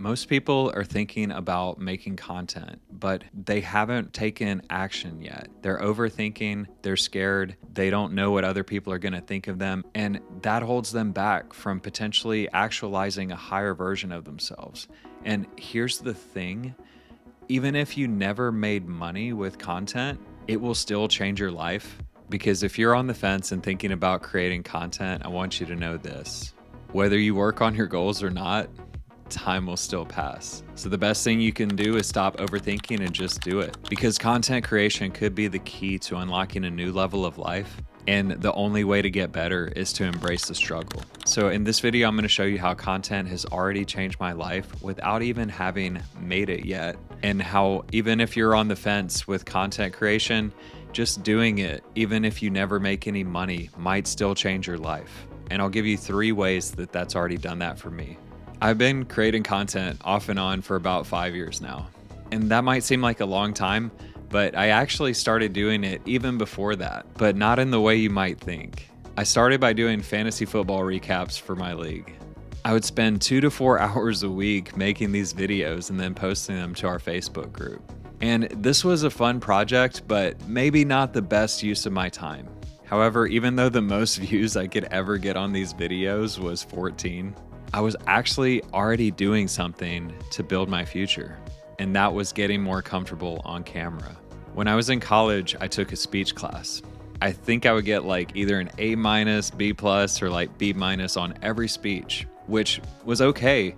Most people are thinking about making content, but they haven't taken action yet. They're overthinking, they're scared, they don't know what other people are going to think of them, and that holds them back from potentially actualizing a higher version of themselves. And here's the thing, even if you never made money with content, it will still change your life. Because if you're on the fence and thinking about creating content, I want you to know this. Whether you work on your goals or not, time will still pass. So the best thing you can do is stop overthinking and just do it. Because content creation could be the key to unlocking a new level of life. And the only way to get better is to embrace the struggle. So in this video, I'm going to show you how content has already changed my life without even having made it yet. And how even if you're on the fence with content creation, just doing it, even if you never make any money, might still change your life. And I'll give you 3 ways that that's already done that for me. I've been creating content off and on for about 5 years now. And that might seem like a long time, but I actually started doing it even before that, but not in the way you might think. I started by doing fantasy football recaps for my league. I would spend 2 to 4 hours a week making these videos and then posting them to our Facebook group. And this was a fun project, but maybe not the best use of my time. However, even though the most views I could ever get on these videos was 14, I was actually already doing something to build my future, and that was getting more comfortable on camera. When I was in college, I took a speech class. I think I would get like either an A-, B+, or like B- on every speech, which was okay.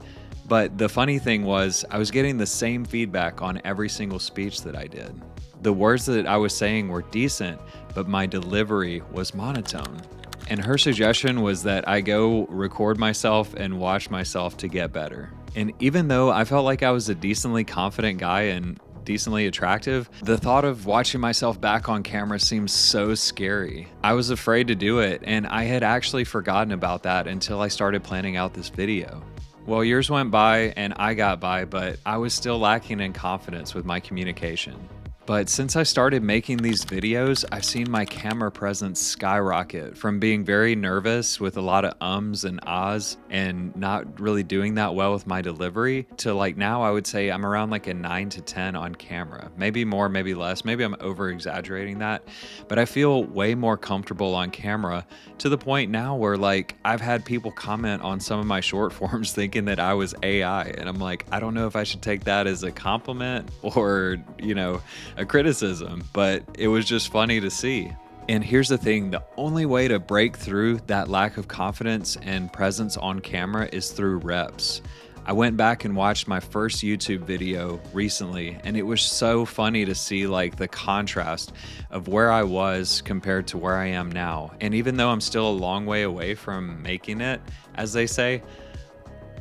But the funny thing was I was getting the same feedback on every single speech that I did. The words that I was saying were decent, but my delivery was monotone. And her suggestion was that I go record myself and watch myself to get better. And even though I felt like I was a decently confident guy and decently attractive, the thought of watching myself back on camera seemed so scary. I was afraid to do it, and I had actually forgotten about that until I started planning out this video. Well, years went by and I got by, but I was still lacking in confidence with my communication. But since I started making these videos, I've seen my camera presence skyrocket from being very nervous with a lot of ums and ahs and not really doing that well with my delivery to like now I would say I'm around like a 9 to 10 on camera. Maybe more, maybe less. Maybe I'm over exaggerating that, but I feel way more comfortable on camera to the point now where like I've had people comment on some of my short forms thinking that I was AI. And I'm like, I don't know if I should take that as a compliment or, a criticism, but it was just funny to see. And here's the thing, the only way to break through that lack of confidence and presence on camera is through reps. I went back and watched my first YouTube video recently, and it was so funny to see like the contrast of where I was compared to where I am now. And even though I'm still a long way away from making it, as they say,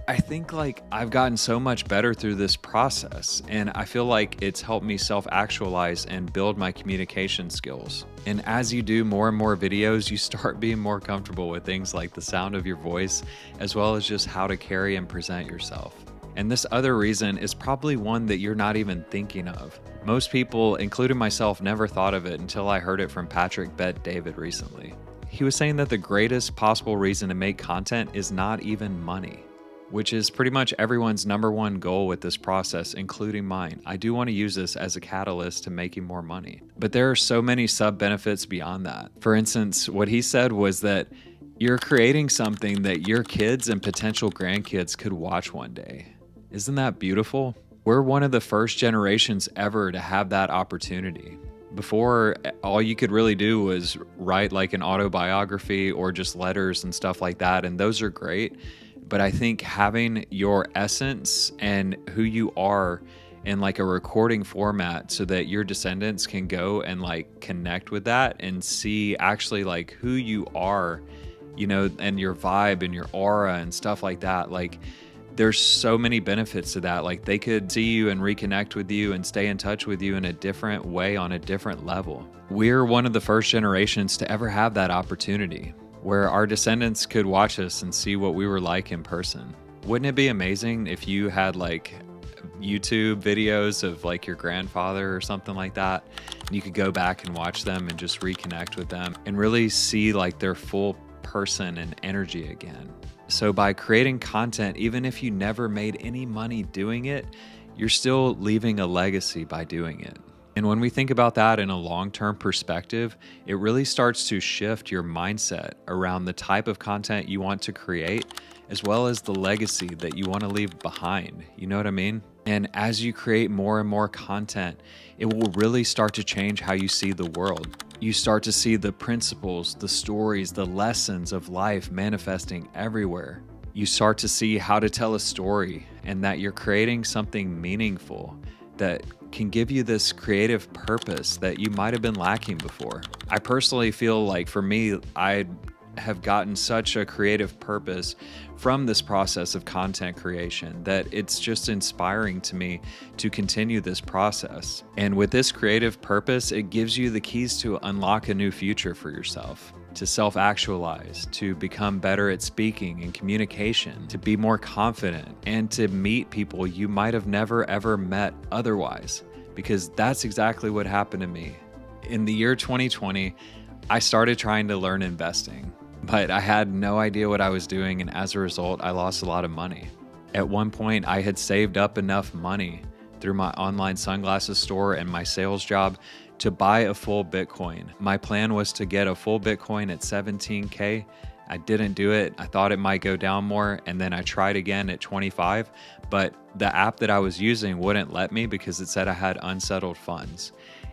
I think like I've gotten so much better through this process, and I feel like it's helped me self-actualize and build my communication skills. And as you do more and more videos, you start being more comfortable with things like the sound of your voice, as well as just how to carry and present yourself. And this other reason is probably one that you're not even thinking of. Most people, including myself, never thought of it until I heard it from Patrick Bet-David recently. He was saying that the greatest possible reason to make content is not even money, which is pretty much everyone's number one goal with this process, including mine. I do want to use this as a catalyst to making more money. But there are so many sub-benefits beyond that. For instance, what he said was that you're creating something that your kids and potential grandkids could watch one day. Isn't that beautiful? We're one of the first generations ever to have that opportunity. Before, all you could really do was write like an autobiography or just letters and stuff like that, and those are great. But I think having your essence and who you are in like a recording format so that your descendants can go and like connect with that and see actually like who you are, and your vibe and your aura and stuff like that. Like there's so many benefits to that. Like they could see you and reconnect with you and stay in touch with you in a different way on a different level. We're one of the first generations to ever have that opportunity, where our descendants could watch us and see what we were like in person. Wouldn't it be amazing if you had like YouTube videos of like your grandfather or something like that, and you could go back and watch them and just reconnect with them and really see like their full person and energy again? So by creating content, even if you never made any money doing it, you're still leaving a legacy by doing it. And when we think about that in a long-term perspective, it really starts to shift your mindset around the type of content you want to create, as well as the legacy that you want to leave behind. You know what I mean? And as you create more and more content, it will really start to change how you see the world. You start to see the principles, the stories, the lessons of life manifesting everywhere. You start to see how to tell a story and that you're creating something meaningful that can give you this creative purpose that you might have been lacking before. I personally feel like for me, I have gotten such a creative purpose from this process of content creation that it's just inspiring to me to continue this process. And with this creative purpose, it gives you the keys to unlock a new future for yourself, to self-actualize, to become better at speaking and communication, to be more confident, and to meet people you might have never ever met otherwise, because that's exactly what happened to me. In the year 2020, I started trying to learn investing, but I had no idea what I was doing, and as a result, I lost a lot of money. At one point, I had saved up enough money through my online sunglasses store and my sales job to buy a full Bitcoin. My plan was to get a full Bitcoin at 17K. I didn't do it. I thought it might go down more, and then I tried again at 25, but the app that I was using wouldn't let me because it said I had unsettled funds.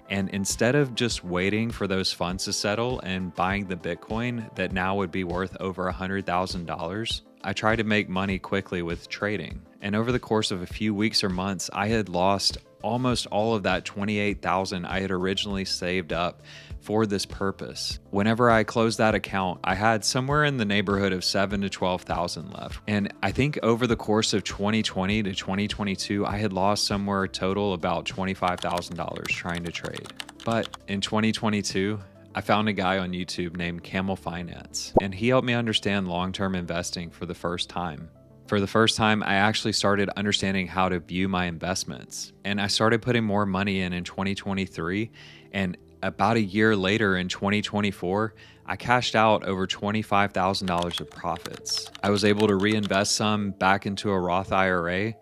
And instead of just waiting for those funds to settle and buying the Bitcoin that now would be worth over $100,000, I tried to make money quickly with trading. And over the course of a few weeks or months, I had lost almost all of that $28,000 I had originally saved up for this purpose. Whenever I closed that account, I had somewhere in the neighborhood of $7,000 to $12,000 left. And I think over the course of 2020 to 2022, I had lost somewhere total about $25,000 trying to trade. But in 2022, I found a guy on YouTube named Camel Finance, and he helped me understand long-term investing for the first time. For the first time, I actually started understanding how to view my investments, and I started putting more money in 2023, and about a year later in 2024, I cashed out over $25,000 of profits. I was able to reinvest some back into a Roth IRA.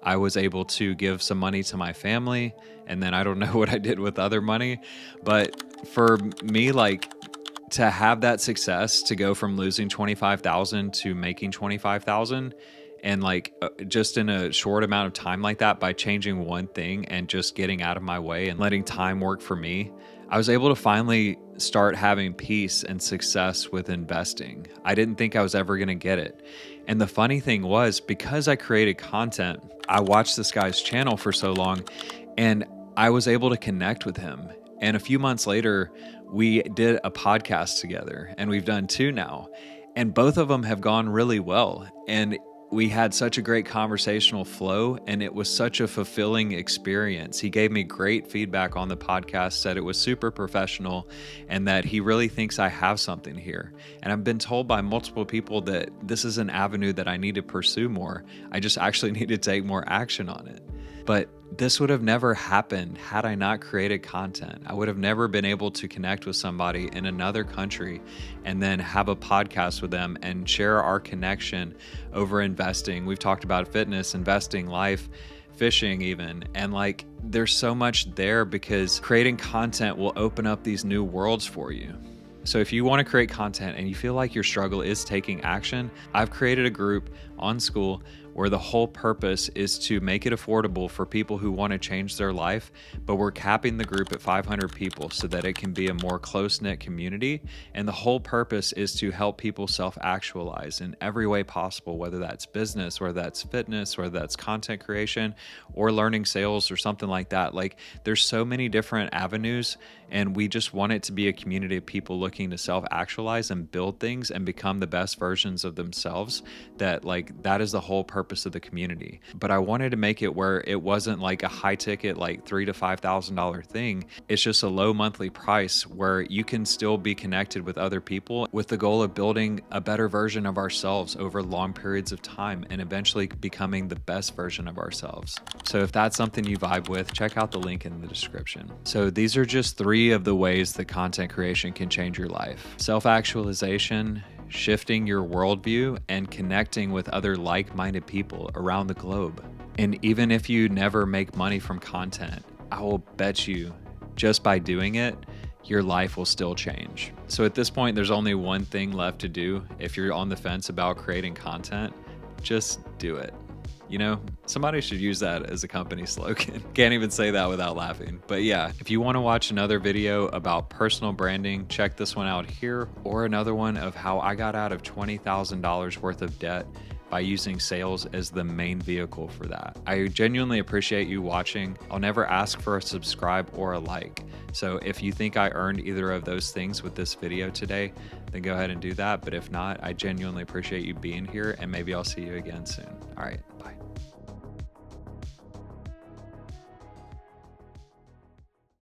I was able to give some money to my family, and then I don't know what I did with other money, but for me, like, to have that success, to go from losing 25,000 to making 25,000, and like just in a short amount of time like that, by changing one thing and just getting out of my way and letting time work for me, I was able to finally start having peace and success with investing. I didn't think I was ever going to get it. And the funny thing was, because I created content, I watched this guy's channel for so long, and I was able to connect with him. And a few months later, we did a podcast together, and we've done 2 now, and both of them have gone really well. And we had such a great conversational flow, and it was such a fulfilling experience. He gave me great feedback on the podcast, said it was super professional, and that he really thinks I have something here. And I've been told by multiple people that this is an avenue that I need to pursue more. I just actually need to take more action on it. But this would have never happened had I not created content. I would have never been able to connect with somebody in another country and then have a podcast with them and share our connection over investing. We've talked about fitness, investing, life, fishing even. And like, there's so much there because creating content will open up these new worlds for you. So if you want to create content and you feel like your struggle is taking action, I've created a group on School where the whole purpose is to make it affordable for people who want to change their life, but we're capping the group at 500 people so that it can be a more close-knit community. And the whole purpose is to help people self-actualize in every way possible, whether that's business, whether that's fitness, whether that's content creation, or learning sales or something like that. Like, there's so many different avenues, and we just want it to be a community of people looking to self-actualize and build things and become the best versions of themselves. That is the whole purpose of the community. But I wanted to make it where it wasn't like a high ticket, like $3,000 to $5,000 thing. It's just a low monthly price where you can still be connected with other people with the goal of building a better version of ourselves over long periods of time and eventually becoming the best version of ourselves. So if that's something you vibe with, check out the link in the description. So these are just 3 of the ways that content creation can change your life: self-actualization, shifting your worldview and connecting with other like-minded people around the globe. And even if you never make money from content, I will bet you just by doing it, your life will still change. So at this point, there's only one thing left to do. If you're on the fence about creating content, just do it. You know, somebody should use that as a company slogan. Can't even say that without laughing. But yeah, if you want to watch another video about personal branding, check this one out here, or another one of how I got out of $20,000 worth of debt by using sales as the main vehicle for that. I genuinely appreciate you watching. I'll never ask for a subscribe or a like. So if you think I earned either of those things with this video today, then go ahead and do that. But if not, I genuinely appreciate you being here, and maybe I'll see you again soon. All right, bye.